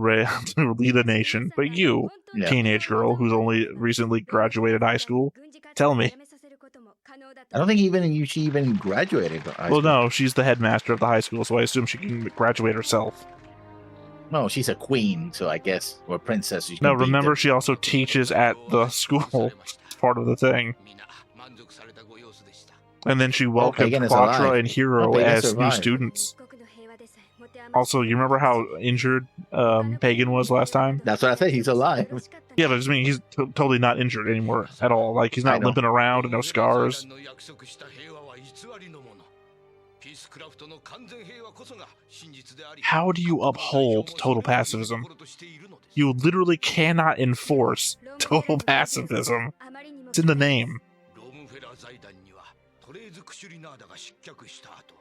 Speaker 1: lead a nation, but you, teenage girl who's only recently graduated high school, tell me.
Speaker 2: I don't think she even graduated.
Speaker 1: Well, no, she's the headmaster of the high school, so I assume she can graduate herself.
Speaker 2: No, she's a queen, so I guess, or princess. She
Speaker 1: No,
Speaker 2: can be
Speaker 1: remember,
Speaker 2: the-
Speaker 1: she also teaches at the school. It's part of the thing. And then she welcomed
Speaker 2: Pagan is
Speaker 1: Quattro
Speaker 2: alive.
Speaker 1: and Hero
Speaker 2: Pagan
Speaker 1: as new
Speaker 2: survived.
Speaker 1: students. Also, you remember how injured Pagan was last time?
Speaker 2: That's what I said. He's alive.
Speaker 1: Yeah, but I mean, he's totally not injured anymore at all. Like, he's
Speaker 2: I
Speaker 1: not
Speaker 2: know.
Speaker 1: limping around and no scars. How do you uphold total pacifism? You literally cannot enforce total pacifism. It's in the name.
Speaker 5: ロームフェラ財団にはトレーズ・クシュリナーダが失脚した後、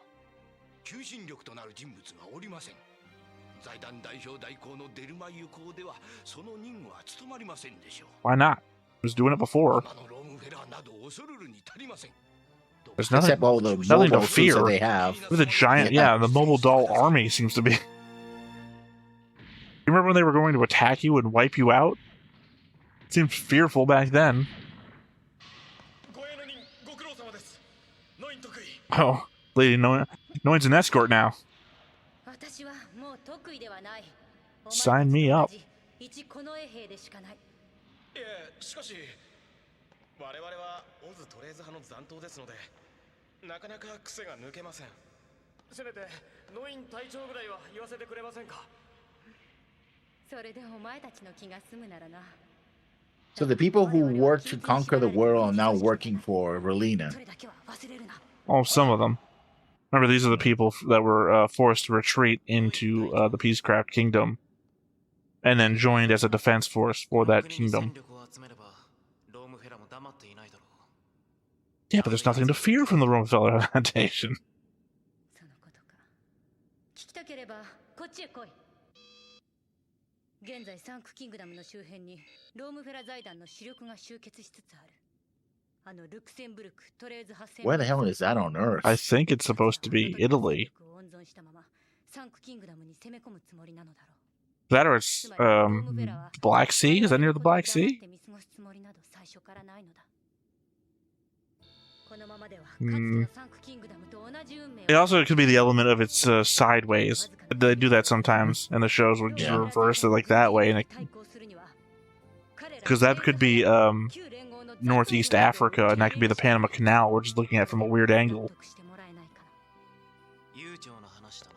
Speaker 5: 求心力となる人物がおりません。財団代表代行のデルマ友好ではその任務は務まりませんでしょう。
Speaker 1: Why not? I was doing it before.
Speaker 5: 今のロームフェラなど恐るるに足りません。
Speaker 1: There's nothing,
Speaker 2: Except all the
Speaker 1: nothing to
Speaker 2: mobile suits that
Speaker 1: fear.
Speaker 2: they have.
Speaker 1: With a giant, yeah, the mobile doll army seems to be. You remember when they were going to attack you and wipe you out? It seemed fearful back then.
Speaker 5: ご縁の人ご苦労様です。ノイン得意。
Speaker 1: Oh, Lady Noin's an escort now.
Speaker 7: 私はもう得意ではない。
Speaker 1: Sign me up.
Speaker 7: 一近衛兵でしかない。
Speaker 5: いえ、しかし我々はオズトレーズ派の残党ですので、なかなか癖が抜けません。せめてノイン隊長ぐらいは言わせてくれませんか。
Speaker 7: それでお前たちの気が済むならな。
Speaker 2: So the people who worked to conquer the world are now working for Relina.
Speaker 7: それだけは忘れるな。
Speaker 1: Oh, some of them. Remember, these are the people that were forced to retreat into the Peacecraft Kingdom, and then joined as a defense force for that kingdom. Yeah, but there's nothing to fear from the Romefeller Foundation.
Speaker 7: そのことか。聞きたければこっちへ来い。現在サンクキングダムの周辺にロームフェラ財団の主力が集結しつつある。あのルクセンブルク、トレーズ8000
Speaker 2: Where the hell is that on Earth?
Speaker 1: I think it's supposed to be Italy.
Speaker 7: 温存したままサンクキングダムに攻め込むつもりなのだろう。
Speaker 1: That or it's Black Sea? Is that near the Black Sea? It also could be the element of it's sideways. They do that sometimes in the shows where you just reverse it like that way, and because that could be Northeast Africa, and that could be the Panama Canal. We're just looking at it from a weird angle.
Speaker 8: 悠長な話だな。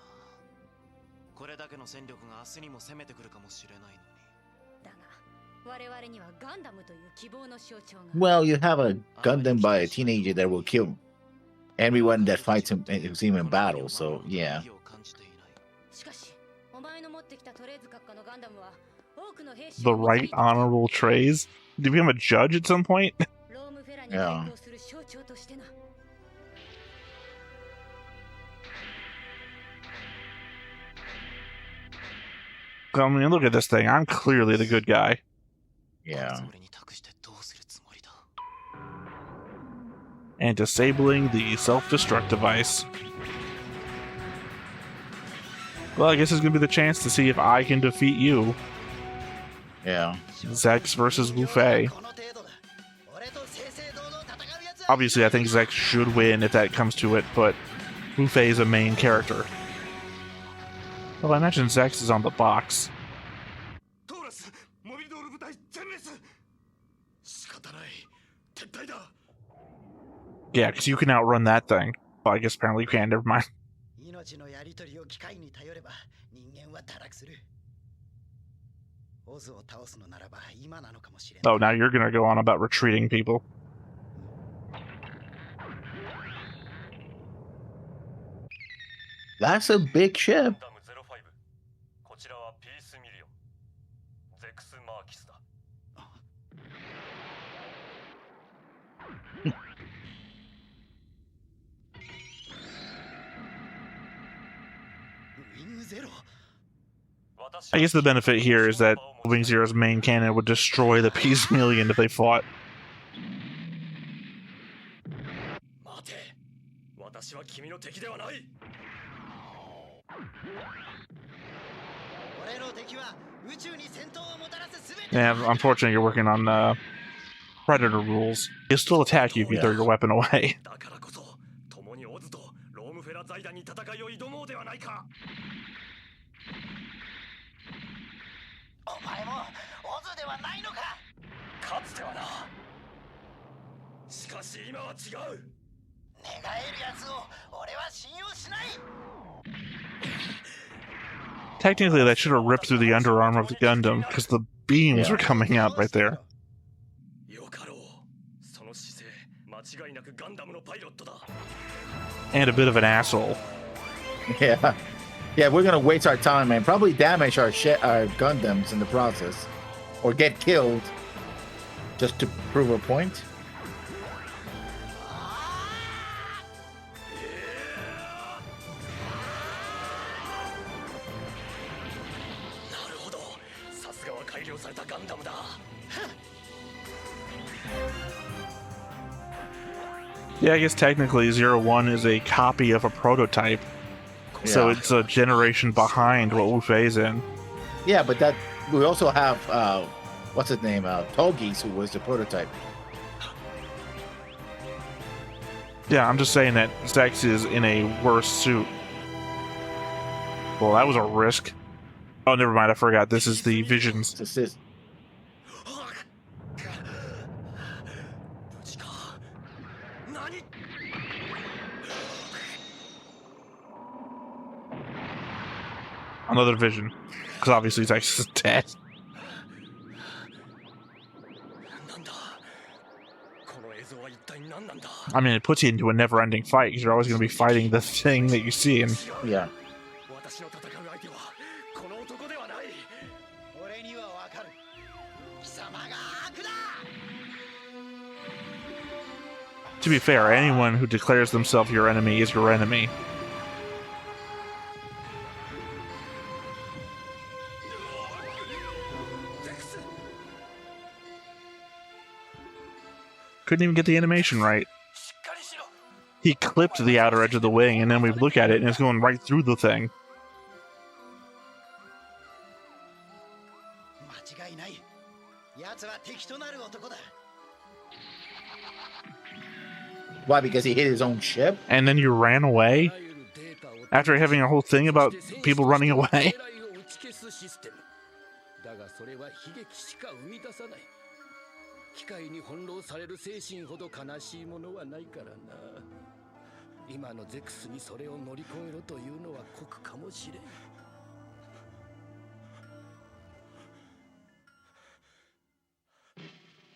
Speaker 8: これだけの戦力が明日にも攻めてくるかもしれないのに。
Speaker 7: だが我々にはガンダムという希望の象徴が。
Speaker 2: Well, you have a Gundam by a teenager that will kill everyone that fights him in battle, so yeah.
Speaker 7: しかしお前の持ってきたトレーズ閣下のガンダムは多くの兵士
Speaker 1: The Right Honorable Trays? Did you become a judge at some point?
Speaker 7: ロームフェラに対抗する象徴としてな。
Speaker 1: I mean, look at this thing. I'm clearly the good guy.
Speaker 2: Yeah.
Speaker 1: And disabling the self-destruct device. Well, I guess it's going to be the chance to see if I can defeat you.
Speaker 2: Yeah.
Speaker 1: Zex versus Wu Fei. Obviously, I think Zex should win if that comes to it, but Wu Fei is a main character. Well, I imagine Zex is on the box. Yeah, because you can outrun that thing. Well, I guess apparently you can. Never mind. Oh, now you're gonna go on about retreating people.
Speaker 2: That's a big ship.
Speaker 1: I guess the benefit here is that Wing Zero's main cannon would destroy the Peace Million if they fought. Yeah, unfortunately you're working on Predator rules. He'll still attack you if you throw your weapon away. Technically, that should have ripped through the underarm of the Gundam, because the beams were coming out right there. And a bit of an asshole.
Speaker 2: Yeah. Yeah, we're gonna waste our time and probably damage our Gundams in the process. Or get killed just to prove a point.
Speaker 1: Yeah, I guess technically 01 is a copy of a prototype. So it's a generation behind what Wu Fei's in.
Speaker 2: Yeah, but that we also have what's his name? Togis, who was the prototype.
Speaker 1: Yeah, I'm just saying that Zex is in a worse suit. Well, that was a risk. Oh, never mind, I forgot. This is the Visions. Another Vision. Because obviously Zex is dead. I mean, it puts you into a never-ending fight, because you're always going to be fighting the thing that you see. And
Speaker 2: yeah.
Speaker 1: To be fair, anyone who declares themselves your enemy is your enemy. Couldn't even get the animation right. He clipped the outer edge of the wing, and then we look at it, and it's going right through the thing.
Speaker 2: Why? Because he hit his own ship?
Speaker 1: And then you ran away? After having a whole thing about people running away?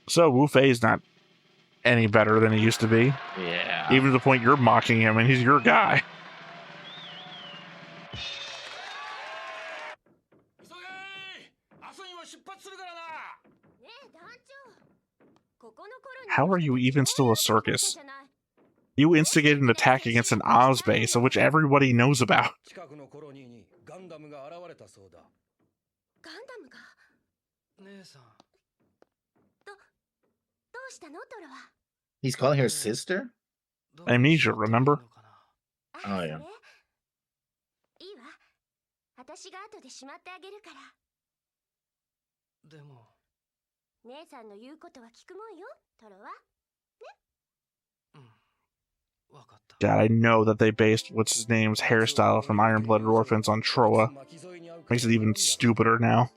Speaker 1: So Wu Fei's not any better than he used to be.
Speaker 2: Yeah.
Speaker 1: Even to the point you're mocking him, and he's your guy. How are you even still a circus? You instigated an attack against an Oz base, of which everybody knows about.
Speaker 2: He's calling her sister?
Speaker 1: Amnesia, remember?
Speaker 2: Oh, yeah.
Speaker 1: God, I know that they based what's his name's hairstyle from Iron Blooded Orphans on Troa. Makes it even stupider now.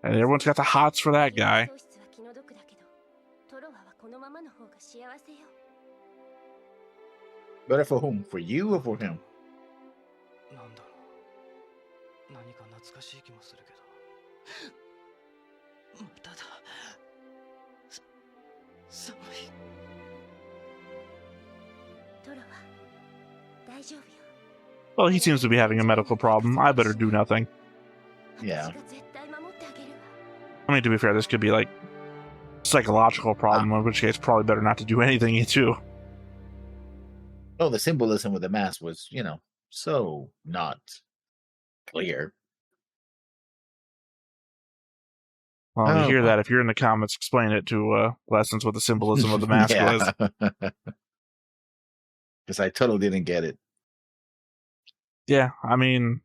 Speaker 1: And everyone's got the hots for that guy.
Speaker 2: Better for whom? For you or for him?
Speaker 1: Well, he seems to be having a medical problem. I better do nothing.
Speaker 2: Yeah.
Speaker 1: I mean, to be fair, this could be like psychological problem, in which case probably better not to do anything too.
Speaker 2: Oh, the symbolism with the mask was, so not clear.
Speaker 1: Well, you hear that. If you're in the comments, explain it to Lessons what the symbolism of the mask was.
Speaker 2: Because I totally didn't get it.
Speaker 1: Yeah, I mean,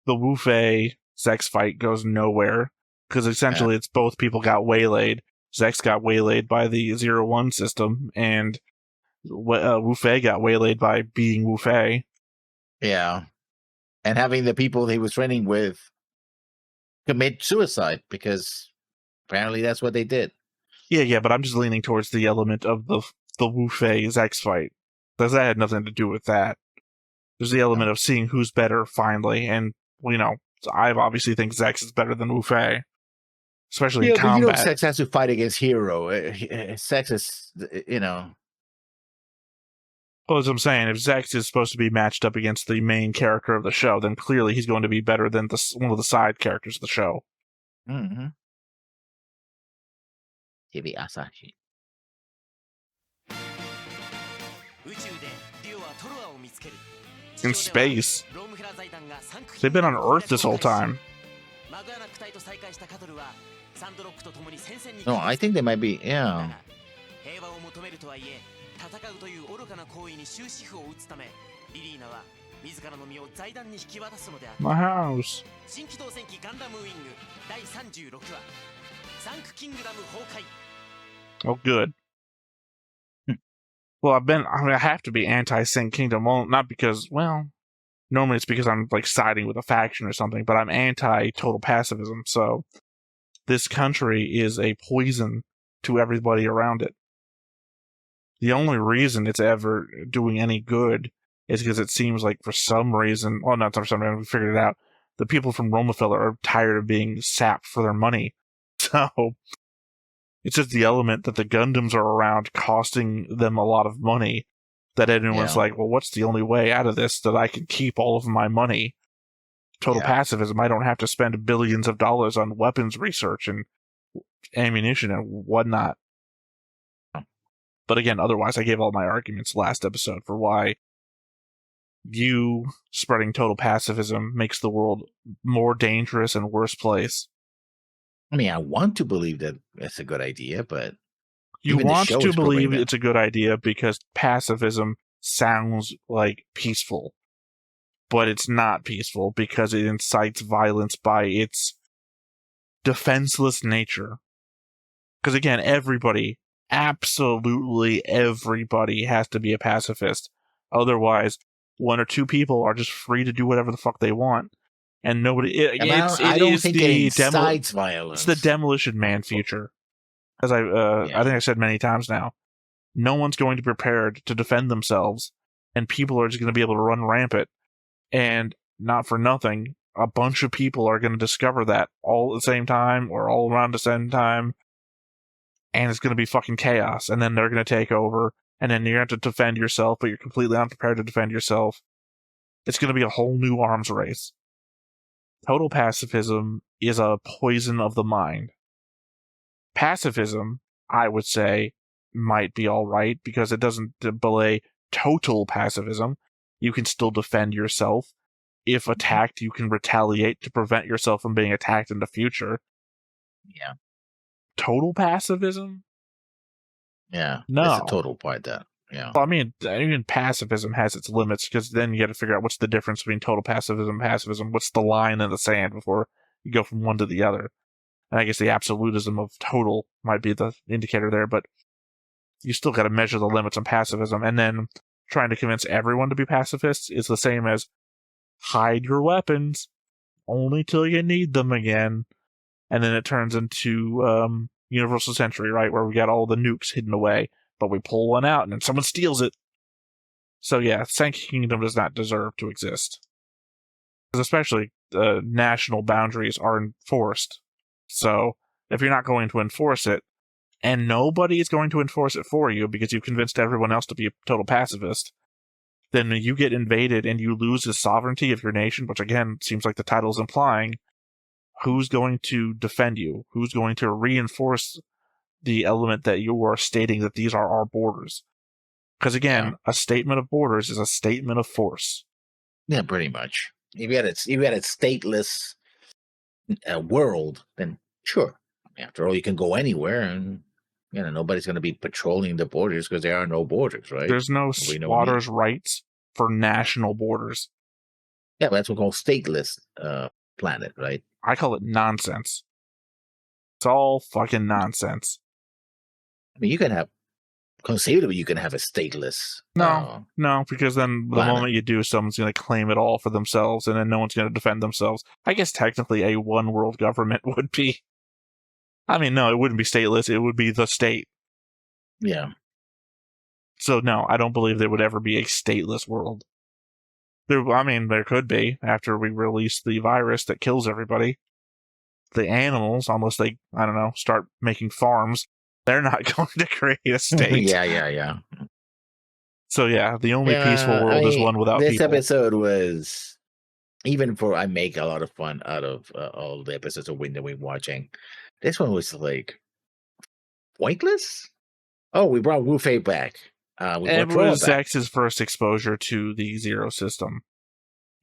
Speaker 1: the Wu Fei Zex fight goes nowhere because essentially it's both people got waylaid. Zex got waylaid by the 0-1 system, and Wu Fei got waylaid by being Wu Fei.
Speaker 2: Yeah. And having the people he was training with commit suicide because apparently that's what they did.
Speaker 1: Yeah, but I'm just leaning towards the element of the Wu Fei Zex fight. Because that had nothing to do with that. There's the element of seeing who's better finally, and I obviously think Zex is better than Wu Fei, especially in combat.
Speaker 2: But Zex has to fight against Hero. Zex is,
Speaker 1: Well, as I'm saying, if Zex is supposed to be matched up against the main character of the show, then clearly he's going to be better than one of the side characters of the show.
Speaker 2: Mm-hmm. Hibi Asahi.
Speaker 1: In space. They've been on Earth this whole time.
Speaker 2: No, I think they might be, yeah.
Speaker 1: My house. Oh, good. Well, I have to be anti-Sank Kingdom. Well, not because, normally it's because I'm like siding with a faction or something, but I'm anti-total pacifism. So this country is a poison to everybody around it. The only reason it's ever doing any good is because it seems like for some reason, well, not for some reason, we figured it out, the people from Romafiller are tired of being sapped for their money. So it's just the element that the Gundams are around costing them a lot of money that anyone's like, well, what's the only way out of this that I can keep all of my money? Total pacifism. I don't have to spend billions of dollars on weapons research and ammunition and whatnot. But again, otherwise, I gave all my arguments last episode for why you spreading total pacifism makes the world more dangerous and worse place.
Speaker 2: I mean, I want to believe that it's a good idea, but
Speaker 1: you want to believe it's a good idea because pacifism sounds like peaceful, but it's not peaceful because it incites violence by its defenseless nature. Because again, absolutely everybody has to be a pacifist. Otherwise, one or two people are just free to do whatever the fuck they want. And nobody...
Speaker 2: I don't think it incites violence.
Speaker 1: It's the Demolition Man future. As I think I said many times now. No one's going to be prepared to defend themselves, and people are just going to be able to run rampant. And not for nothing, a bunch of people are going to discover that all at the same time, or all around the same time, and it's going to be fucking chaos. And then they're going to take over, and then you're going to have to defend yourself, but you're completely unprepared to defend yourself. It's going to be a whole new arms race. Total pacifism is a poison of the mind. Pacifism, I would say, might be alright because it doesn't belay total pacifism. You can still defend yourself. If attacked, you can retaliate to prevent yourself from being attacked in the future.
Speaker 2: Yeah.
Speaker 1: Total pacifism?
Speaker 2: Yeah.
Speaker 1: No.
Speaker 2: It's a total part that. Yeah.
Speaker 1: Well, I mean, even pacifism has its limits because then you got to figure out what's the difference between total pacifism and pacifism. What's the line in the sand before you go from one to the other? And I guess the absolutism of total might be the indicator there, but you still got to measure the limits on pacifism. And then trying to convince everyone to be pacifists is the same as hide your weapons only till you need them again. And then it turns into Universal Century, right, where we got all the nukes hidden away, but we pull one out and then someone steals it. So yeah, Sank Kingdom does not deserve to exist. Because especially national boundaries are enforced. So if you're not going to enforce it, and nobody is going to enforce it for you because you've convinced everyone else to be a total pacifist, then you get invaded and you lose the sovereignty of your nation, which again seems like the title's implying. Who's going to defend you? Who's going to reinforce the element that you are stating that these are our borders? Because again, a statement of borders is a statement of force.
Speaker 2: Yeah, pretty much. If you had a stateless world, then sure. After all, you can go anywhere, and nobody's going to be patrolling the borders because there are no borders, right?
Speaker 1: There's no squatters' rights for national borders.
Speaker 2: Yeah, but that's what we call stateless planet, right?
Speaker 1: I call it nonsense. It's all fucking nonsense.
Speaker 2: I mean, conceivably, you can have a stateless.
Speaker 1: No, because then the moment you do, someone's going to claim it all for themselves, and then no one's going to defend themselves. I guess technically a one-world government would be. I mean, no, it wouldn't be stateless. It would be the state.
Speaker 2: Yeah.
Speaker 1: So no, I don't believe there would ever be a stateless world. There could be after we release the virus that kills everybody. The animals, unless they, start making farms, they're not going to create a state.
Speaker 2: Yeah.
Speaker 1: So yeah, the only peaceful world is one without
Speaker 2: this
Speaker 1: people.
Speaker 2: This episode was, I make a lot of fun out of all the episodes of Wing that we're watching. This one was like pointless. Oh, we brought Wu Fei back.
Speaker 1: It was X's first exposure to the Zero system.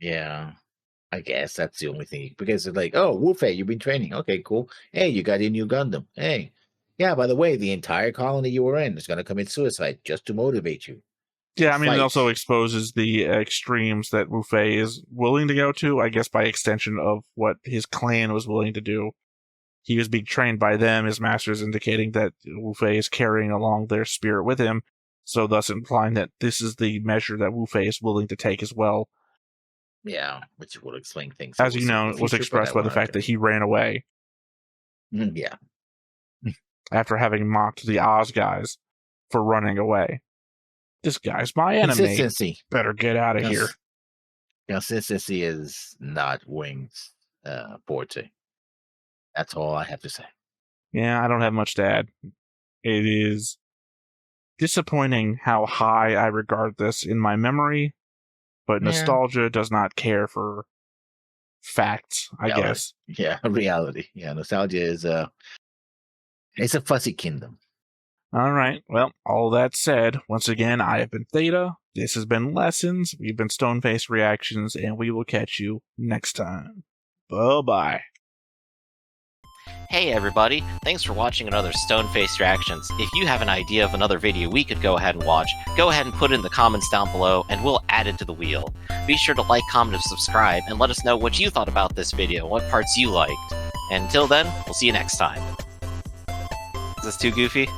Speaker 2: Yeah, I guess that's the only thing. Because it's like, oh, Wu Fei, you've been training. Okay, cool. Hey, you got a new Gundam. Hey. Yeah, by the way, the entire colony you were in is going to commit suicide just to motivate you.
Speaker 1: Yeah, it also exposes the extremes that Wu Fei is willing to go to, I guess by extension of what his clan was willing to do. He was being trained by them, his masters indicating that Wu Fei is carrying along their spirit with him, so thus implying that this is the measure that Wu Fei is willing to take as well.
Speaker 2: Yeah, which will explain things.
Speaker 1: As you know, it was expressed by the fact that he ran away.
Speaker 2: Yeah.
Speaker 1: After having mocked the Oz guys for running away. This guy's my enemy.
Speaker 2: Consistency.
Speaker 1: Better get out of here.
Speaker 2: Consistency is not Wing's forte. That's all I have to say.
Speaker 1: Yeah, I don't have much to add. It is disappointing how high I regard this in my memory, but nostalgia does not care for facts, I guess.
Speaker 2: Yeah, reality. Yeah, nostalgia is it's a fuzzy kingdom.
Speaker 1: All right. Well, all that said, once again, I have been Theta. This has been Lessons. We've been Stoneface Reactions, and we will catch you next time. Bye-bye.
Speaker 9: Hey everybody, thanks for watching another Stoneface Reactions. If you have an idea of another video we could go ahead and watch, go ahead and put it in the comments down below and we'll add it to the wheel. Be sure to like, comment, and subscribe, and let us know what you thought about this video, what parts you liked. And until then, we'll see you next time. Is this too goofy?